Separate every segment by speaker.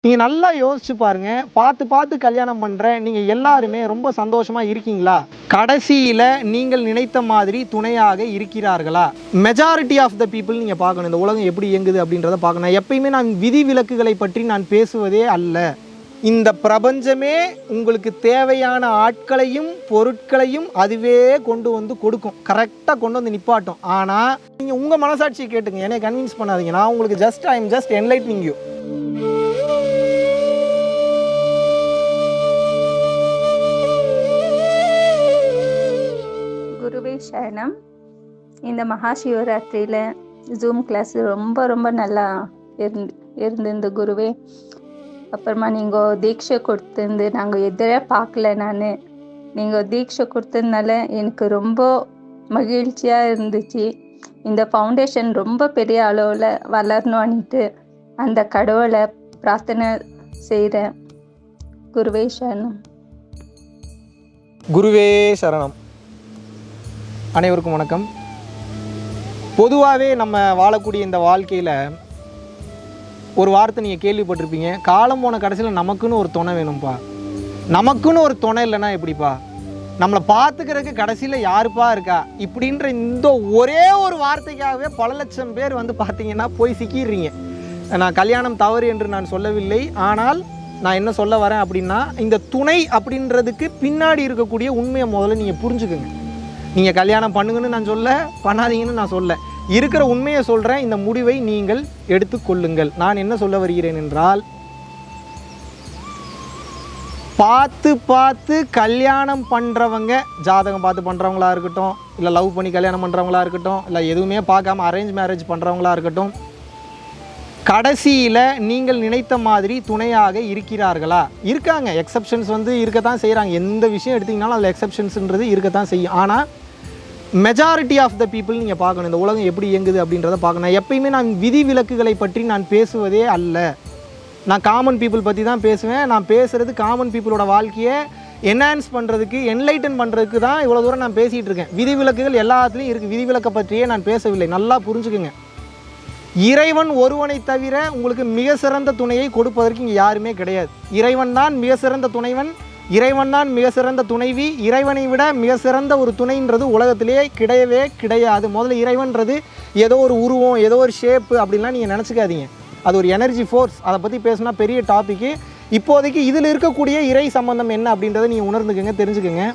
Speaker 1: நீங்கள் நல்லா யோசிச்சு பாருங்க. பார்த்து கல்யாணம் பண்ணுற நீங்கள் எல்லாருமே ரொம்ப சந்தோஷமாக இருக்கீங்களா? கடைசியில் நீங்கள் நினைத்த மாதிரி துணையாக இருக்கிறார்களா? மெஜாரிட்டி ஆஃப் த பீப்புள் நீங்கள் பார்க்கணும். இந்த உலகம் எப்படி இயங்குது அப்படின்றத பார்க்கணும். எப்பயுமே நான் விதி விலக்குகளை பற்றி நான் பேசுவதே அல்ல. இந்த பிரபஞ்சமே உங்களுக்கு தேவையான ஆட்களையும் பொருட்களையும் அதுவே கொண்டு வந்து கொடுக்கும். கரெக்டாக கொண்டு வந்து நிப்பாட்டும். ஆனால் நீங்கள் உங்கள் மனசாட்சியை கேட்டுங்க, என்னை கன்வின்ஸ் பண்ணாதீங்க. நான் உங்களுக்கு I am just enlightening you.
Speaker 2: குருவே சரணம். இந்த மகா சிவராத்திரியில் ஜூம் கிளாஸ் ரொம்ப ரொம்ப நல்லா இருந்திருந்து குருவே. அப்புறமா நீங்கள் தீட்சை கொடுத்துருந்து நாங்கள் எதிரே பார்க்கல. நீங்கள் தீட்சை கொடுத்ததுனால எனக்கு ரொம்ப மகிழ்ச்சியாக இருந்துச்சு. இந்த ஃபவுண்டேஷன் ரொம்ப பெரிய அளவில் வளரணும்னுட்டு அந்த கடவுளை பிரார்த்தனை செய்கிறேன். குருவே சரணம்.
Speaker 1: குருவே சரணம். அனைவருக்கும் வணக்கம். பொதுவாகவே நம்ம வாழக்கூடிய இந்த வாழ்க்கையில் ஒரு வார்த்தை நீங்கள் கேள்விப்பட்டிருப்பீங்க, காலம் போன கடைசியில் நமக்குன்னு ஒரு துணை வேணும்ப்பா. நமக்குன்னு ஒரு துணை இல்லைன்னா எப்படிப்பா? நம்மளை பார்த்துக்கிறதுக்கு கடைசியில் யாருப்பா இருக்கா? இப்படின்ற இந்த ஒரே ஒரு வார்த்தைக்காகவே பல லட்சம் பேர் வந்து பார்த்தீங்கன்னா போய் சிக்கிடுறீங்க. நான் கல்யாணம் தவறு என்று நான் சொல்லவில்லை. ஆனால் நான் என்ன சொல்ல வரேன் அப்படின்னா, இந்த துணை அப்படின்றதுக்கு பின்னாடி இருக்கக்கூடிய உண்மையை முதல்ல நீங்கள் புரிஞ்சுக்குங்க. நீங்கள் கல்யாணம் பண்ணுங்கன்னு நான் சொல்ல, பண்ணாதீங்கன்னு நான் சொல்ல, இருக்கிற உண்மையை சொல்கிறேன். இந்த முடிவை நீங்கள் எடுத்துக்கொள்ளுங்கள். நான் என்ன சொல்ல வருகிறேன் என்றால், பார்த்து கல்யாணம் பண்ணுறவங்க, ஜாதகம் பார்த்து பண்ணுறவங்களா இருக்கட்டும், இல்லை லவ் பண்ணி கல்யாணம் பண்ணுறவங்களா இருக்கட்டும், இல்லை எதுவுமே பார்க்காம அரேஞ்ச் மேரேஜ் பண்ணுறவங்களா இருக்கட்டும், கடைசியில் நீங்கள் நினைத்த மாதிரி துணையாக இருக்கிறார்களா? இருக்காங்க. எக்ஸப்ஷன்ஸ் வந்து இருக்கத்தான் செய்கிறாங்க. எந்த விஷயம் எடுத்திங்கனாலும் அதில் எக்ஸப்ஷன்ஸுன்றது இருக்கத்தான் செய்யும். ஆனால் மெஜாரிட்டி ஆஃப் த பீப்புள் நீங்கள் பார்க்கணும். இந்த உலகம் எப்படி இயங்குது அப்படின்றத பார்க்கணும். எப்பயுமே நான் விதி விலக்குகளை பற்றி நான் பேசுவதே அல்ல. நான் காமன் பீப்புள் பற்றி தான் பேசுவேன். நான் பேசுகிறது காமன் பீப்புளோட வாழ்க்கையை என்ஹான்ஸ் பண்ணுறதுக்கு, என்லைட்டன் பண்ணுறதுக்கு தான் இவ்வளோ தூரம் நான் பேசிகிட்டு இருக்கேன். விதி விலக்குகள் எல்லாத்துலேயும் இருக்குது. விதி விலக்கை பற்றியே நான் பேசவில்லை. நல்லா புரிஞ்சுக்குங்க. இறைவன் ஒருவனை தவிர உங்களுக்கு மிக சிறந்த துணையை கொடுப்பதற்கு இங்கே யாருமே கிடையாது. இறைவன் தான் மிக சிறந்த துணைவன், இறைவன் தான் மிக சிறந்த துணைவி. இறைவனை விட மிக சிறந்த ஒரு துணைன்றது உலகத்திலே கிடையவே கிடையாது. முதல்ல இறைவன்றது ஏதோ ஒரு உருவம், ஏதோ ஒரு ஷேப்பு அப்படின்லாம் நீங்கள் நினச்சிக்காதீங்க. அது ஒரு எனர்ஜி ஃபோர்ஸ். அதை பற்றி பேசுனா பெரிய டாப்பிக்கு. இப்போதைக்கு இதில் இருக்கக்கூடிய இறை சம்பந்தம் என்ன அப்படின்றத நீங்கள் உணர்ந்துக்கங்க, தெரிஞ்சுக்கங்க.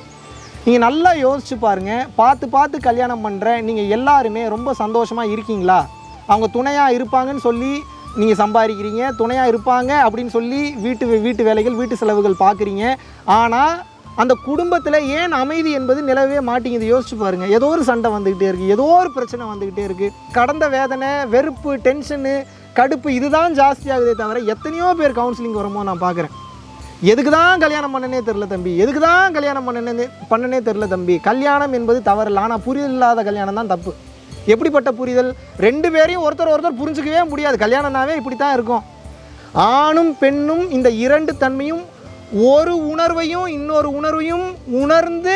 Speaker 1: நீங்கள் நல்லா யோசிச்சு பாருங்கள். பார்த்து கல்யாணம் பண்ணுற நீங்கள் எல்லாருமே ரொம்ப சந்தோஷமாக இருக்கீங்களா? அவங்க துணையாக இருப்பாங்கன்னு சொல்லி நீங்கள் சம்பாதிக்கிறீங்க, துணையாக இருப்பாங்க அப்படின்னு சொல்லி வீட்டு வேலைகள், வீட்டு செலவுகள் பார்க்குறீங்க. ஆனால் அந்த குடும்பத்தில் ஏன் அமைதி என்பது நிலவே மாட்டேங்குது. யோசிச்சு பாருங்கள். ஏதோ ஒரு சண்டை வந்துக்கிட்டே இருக்குது, ஏதோ ஒரு பிரச்சனை வந்துக்கிட்டே இருக்குது. கடந்த வேதனை, வெறுப்பு, டென்ஷனு, கடுப்பு இதுதான் ஜாஸ்தியாகுதே தவிர எத்தனையோ பேர் கவுன்சிலிங் வரும்போது நான் பார்க்குறேன், எதுக்கு தான் கல்யாணம் பண்ணனே தெரில தம்பி, எதுக்கு தான் கல்யாணம் பண்ணனே தெரில தம்பி. கல்யாணம் என்பது தவறில்லை. ஆனால் புரிதல் இல்லாத கல்யாணம் தான் தப்பு. எப்படிப்பட்ட புரிதல்? ரெண்டு பேரையும் ஒருத்தர் புரிஞ்சுக்கவே முடியாது. கல்யாணம்னாவே இப்படி தான் இருக்கும். ஆணும் பெண்ணும் இந்த இரண்டு தன்மையும் ஒரு உணர்வையும் இன்னொரு உணர்வையும் உணர்ந்து,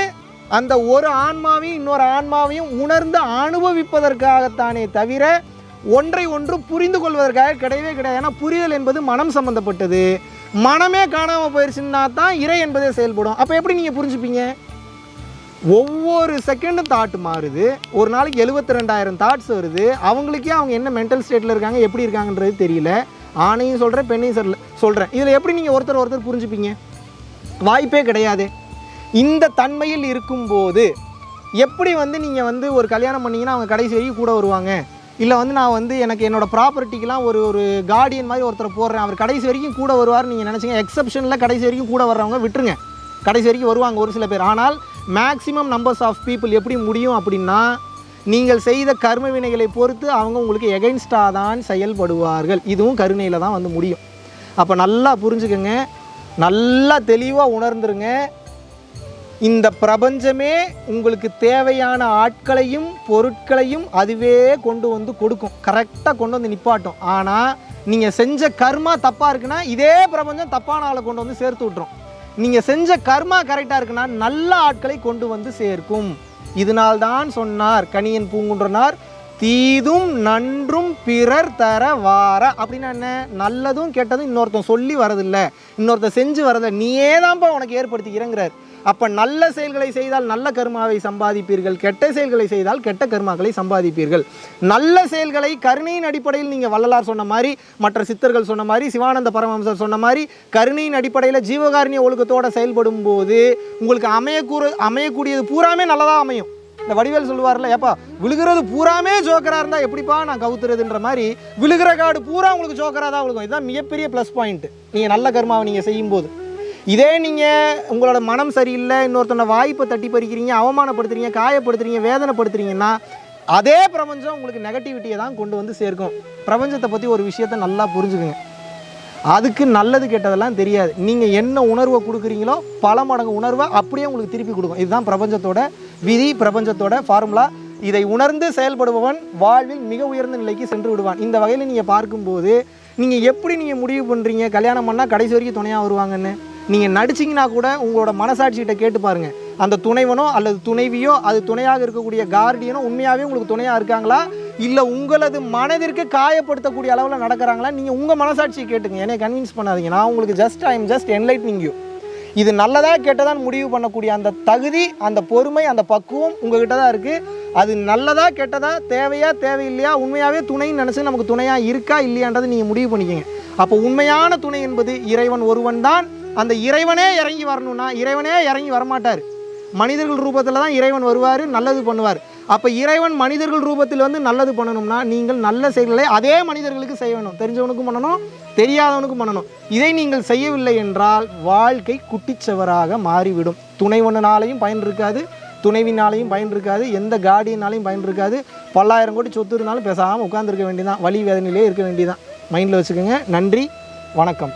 Speaker 1: அந்த ஒரு ஆன்மாவையும் இன்னொரு ஆன்மாவையும் உணர்ந்து அனுபவிப்பதற்காகத்தானே தவிர ஒன்றை ஒன்று புரிந்து கொள்வதற்காக கிடையவே கிடையாது. ஏன்னா புரிதல் என்பது மனம் சம்மந்தப்பட்டது. மனமே காணாமல் போயிடுச்சுன்னா தான் இறை என்பதே செயல்படும். அப்போ எப்படி நீங்கள் புரிஞ்சுப்பீங்க? ஒவ்வொரு செகண்டும் தாட் மாறுது. ஒரு நாளைக்கு 72,000 தாட்ஸ் வருது. அவங்களுக்கே அவங்க என்ன மென்டல் ஸ்டேட்டில் இருக்காங்க, எப்படி இருக்காங்கன்றது தெரியல. ஆணையும் சொல்கிறேன், பெண்ணையும் சொல்கிறேன். இதில் எப்படி நீங்கள் ஒருத்தர் புரிஞ்சுப்பீங்க? வாய்ப்பே கிடையாது. இந்த தன்மையில் இருக்கும்போது எப்படி நீங்கள் ஒரு கல்யாணம் பண்ணிங்கன்னா அவங்க கடைசி வரைக்கும் கூட வருவாங்க? இல்லை நான் எனக்கு என்னோடய ப்ராப்பர்ட்டிக்கெலாம் ஒரு கார்டியன் மாதிரி ஒருத்தரை போடுறேன், அவர் கடைசி வரைக்கும் கூட வருவார்னு நீங்கள் நினச்சிங்க. எக்ஸப்ஷனில் கடைசி வரைக்கும் கூட வர்றவங்க விட்டுருங்க, கடைசி வரைக்கும் வருவாங்க ஒரு சில பேர். ஆனால் மேக்ஸிமம் நம்பர்ஸ் ஆஃப் பீப்புள் எப்படி முடியும் அப்படின்னா, நீங்கள் செய்த கர்ம வினைகளை பொறுத்து அவங்க உங்களுக்கு எகைன்ஸ்டாக தான் செயல்படுவார்கள். இதுவும் கருணையில் தான் முடியும். அப்போ நல்லா புரிஞ்சுக்கங்க, நல்லா தெளிவாக உணர்ந்துருங்க. இந்த பிரபஞ்சமே உங்களுக்கு தேவையான ஆட்களையும் பொருட்களையும் அதுவே கொண்டு வந்து கொடுக்கும். கரெக்டாக கொண்டு வந்து நிப்பாட்டும். ஆனால் நீங்கள் செஞ்ச கர்மா தப்பாக இருக்குன்னா இதே பிரபஞ்சம் தப்பான ஆளை கொண்டு வந்து சேர்த்து விட்ரும். நீங்கள் செஞ்ச கர்மா கரெக்டாக இருக்குன்னா நல்ல ஆட்களை கொண்டு வந்து சேர்க்கும். இதனால்தான் சொன்னார் கணியன் பூங்குன்றனார், தீதும் நன்றும் பிறர் தர வார. அப்படின்னா என்ன? நல்லதும் கெட்டதும் இன்னொருத்தன் சொல்லி வரதில்லை, இன்னொருத்தன் செஞ்சு வரதில்லை, நீயே தான்ப்பா உனக்கு ஏற்படுத்திக்கிறேங்கிறார். அப்போ நல்ல செயல்களை செய்தால் நல்ல கர்மாவை சம்பாதிப்பீர்கள், கெட்ட செயல்களை செய்தால் கெட்ட கர்மாக்களை சம்பாதிப்பீர்கள். நல்ல செயல்களை கருணையின் அடிப்படையில் நீங்கள் வள்ளலார் சொன்ன மாதிரி, மற்ற சித்தர்கள் சொன்ன மாதிரி, சிவானந்த பரமஹம்சர் சொன்ன மாதிரி கருணையின் அடிப்படையில் ஜீவகாருண்ய ஒழுக்கத்தோடு செயல்படும் போது உங்களுக்கு அமையக்கூடியது பூராமே நல்லதாக அமையும். இந்த வடிவேல் சொல்லுவார்ல, ஏப்பா விழுகிறது பூராமே ஜோக்கராக இருந்தால் எப்படிப்பா நான் கவுத்துறதுன்ற மாதிரி விழுகிற காடு பூரா உங்களுக்கு ஜோக்கராக தான் விழுகும். இதுதான் மிகப்பெரிய ப்ளஸ் பாயிண்ட் நீங்கள் நல்ல கர்மாவை நீங்கள் செய்யும்போது. இதே நீங்கள் உங்களோட மனம் சரியில்லை, இன்னொருத்தனை வாய்ப்பை தட்டி பறிக்கிறீங்க, அவமானப்படுத்துறீங்க, காயப்படுத்துறீங்க, வேதனைப்படுத்துறீங்கன்னா அதே பிரபஞ்சம் உங்களுக்கு நெகட்டிவிட்டியை தான் கொண்டு வந்து சேர்க்கும். பிரபஞ்சத்தை பற்றி ஒரு விஷயத்தை நல்லா புரிஞ்சுக்குங்க. அதுக்கு நல்லது கெட்டதெல்லாம் தெரியாது. நீங்கள் என்ன உணர்வை கொடுக்குறீங்களோ பல மடங்கு உணர்வை அப்படியே உங்களுக்கு திருப்பி கொடுக்கும். இதுதான் பிரபஞ்சத்தோட விதி, பிரபஞ்சத்தோட ஃபார்முலா. இதை உணர்ந்து செயல்படுபவன் வாழ்வில் மிக உயர்ந்த நிலைக்கு சென்று விடுவான். இந்த வகையில் நீங்கள் பார்க்கும்போது நீங்கள் எப்படி நீங்கள் முடிவு பண்ணுறீங்க கல்யாணம் பண்ணால் கடைசி வரைக்கும் துணையாக வருவாங்கன்னு? நீங்கள் நடிச்சிங்கன்னா கூட உங்களோட மனசாட்சிகிட்ட கேட்டு பாருங்கள், அந்த துணைவனோ அல்லது துணைவியோ அது துணையாக இருக்கக்கூடிய கார்டியனோ உண்மையாகவே உங்களுக்கு துணையாக இருக்காங்களா, இல்லை உங்களது மனதிற்கு காயப்படுத்தக்கூடிய அளவில் நடக்கிறாங்களா? நீங்கள் உங்கள் மனசாட்சியை கேட்டுங்க, என்னை கன்வின்ஸ் பண்ணாதீங்க. நான் உங்களுக்கு I am just enlightening you. இது நல்லதாக கெட்டதான் முடிவு பண்ணக்கூடிய அந்த தகுதி, அந்த பொறுமை, அந்த பக்குவம் உங்ககிட்ட தான் இருக்குது. அது நல்லதா கெட்டதா, தேவையா தேவையில்லையா, உண்மையாகவே துணைன்னு நினச்சி நமக்கு துணையாக இருக்கா இல்லையான்றதை நீங்கள் முடிவு பண்ணிக்கோங்க. அப்போ உண்மையான துணை என்பது இறைவன் ஒருவன் தான். அந்த இறைவனே இறங்கி வரணும்னா இறைவனே இறங்கி வரமாட்டார், மனிதர்கள் ரூபத்தில் தான் இறைவன் வருவார், நல்லது பண்ணுவார். அப்போ இறைவன் மனிதர்கள் ரூபத்தில் வந்து நல்லது பண்ணணும்னா நீங்கள் நல்ல செயல்களை அதே மனிதர்களுக்கு செய்ய வேணும். தெரிஞ்சவனுக்கும் பண்ணணும், தெரியாதவனுக்கும் பண்ணணும். இதை நீங்கள் செய்யவில்லை என்றால் வாழ்க்கை குட்டிச்சவராக மாறிவிடும். துணைவனாலையும் பயன் இருக்காது, துணைவினாலையும் பயன் இருக்காது, எந்த கார்டியனாலையும் பயன் இருக்காது. 10,000 கோடி சொத்து இருந்தாலும் பேசாமல் உட்காந்துருக்க வேண்டியதான், வலி வேதனையிலே இருக்க வேண்டியதான். மைண்டில் வச்சுக்கோங்க. நன்றி, வணக்கம்.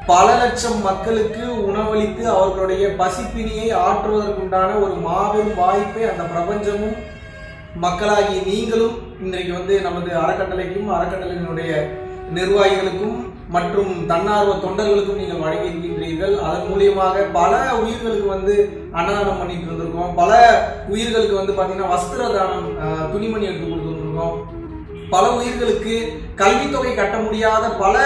Speaker 3: பல லட்சம் மக்களுக்கு உணவளித்து அவர்களுடைய பசிப்பினியை ஆற்றுவதற்குண்டான ஒரு மாபெரும் வாய்ப்பை அந்த பிரபஞ்சமும் மக்களாகிய நீங்களும் இன்றைக்கு வந்து நமது அறக்கட்டளைக்கும் அறக்கட்டளையினுடைய நிர்வாகிகளுக்கும் மற்றும் தன்னார்வ தொண்டர்களுக்கும் நீங்கள் வழங்கியிருக்கின்றீர்கள். அதன் மூலியமாக பல உயிர்களுக்கு வந்து அன்னதானம் பண்ணிட்டு இருந்திருக்கோம். பல உயிர்களுக்கு வந்து பார்த்தீங்கன்னா வஸ்திர தானம், துணிமணி எடுத்து கொடுத்துருக்கோம். பல உயிர்களுக்கு கல்வித்தொகை கட்ட முடியாத பல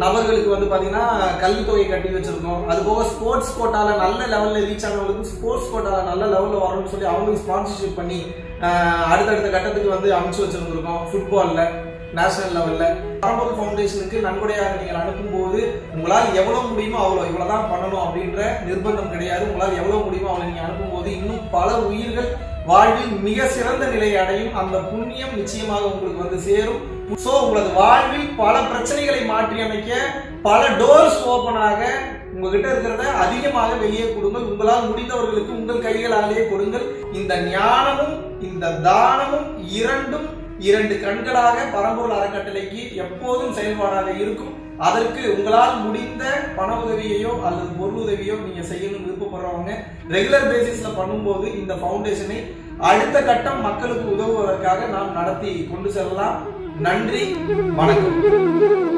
Speaker 3: நபர்களுக்கு வந்து பார்த்தீங்கன்னா கல்வித்தொகை கட்டி வச்சிருக்கோம். அதுபோக ஸ்போர்ட்ஸ் கோட்டால நல்ல லெவலில் ரீச் ஆனவங்களுக்கு ஸ்போர்ட்ஸ் கோட்டால நல்ல லெவலில் வரணும்னு சொல்லி அவங்களுக்கு ஸ்பான்சர்ஷிப் பண்ணி அடுத்தடுத்த கட்டத்துக்கு வந்து அமைச்சு வச்சிருந்திருக்கோம். ஃபுட்பாலில் நேஷனல் லெவலில் பரம்பொருள் ஃபவுண்டேஷனுக்கு நன்கொடையாக நீங்கள் அனுப்பும்போது உங்களால் எவ்வளோ முடியுமோ அவ்வளோ, இவ்வளோதான் பண்ணணும் அப்படின்ற நிர்பந்தம் கிடையாது. உங்களால் எவ்வளோ முடியுமோ அவ்வளோ நீங்கள் அனுப்பும்போது இன்னும் பல உயிர்கள் வாழ்வில் மிக சிறந்த நிலையை அடையும். அந்த புண்ணியம் நிச்சயமாக உங்களுக்கு வந்து சேரும். சோ உங்களது வாழ்வில் பல பிரச்சனைகளை மாற்றி அமைக்க பல டோர்ஸ் ஓபன் ஆக உங்ககிட்ட இருக்கிறத அதிகமாக வெளியே கொடுங்கள். உங்களால் முடிந்தவர்களுக்கு உங்கள் கைகளாலேயே கொடுங்கள். இந்த ஞானமும் இந்த தானமும் இரண்டு கண்களாக பரம்பொருள் அறக்கட்டளைக்கு எப்போதும் செயல்பாடாக இருக்கும். அதற்கு உங்களால் முடிந்த பண உதவியையோ அல்லது பொருள் உதவியோ நீங்க செய்யணும்னு விருப்பப்படுறவங்க ரெகுலர் பேசிஸ்ல பண்ணும்போது இந்த ஃபவுண்டேஷனை அடுத்த கட்டம் மக்களுக்கு உதவுவதற்காக நாம் நடத்தி கொண்டு செல்லலாம். நன்றி, வணக்கம்.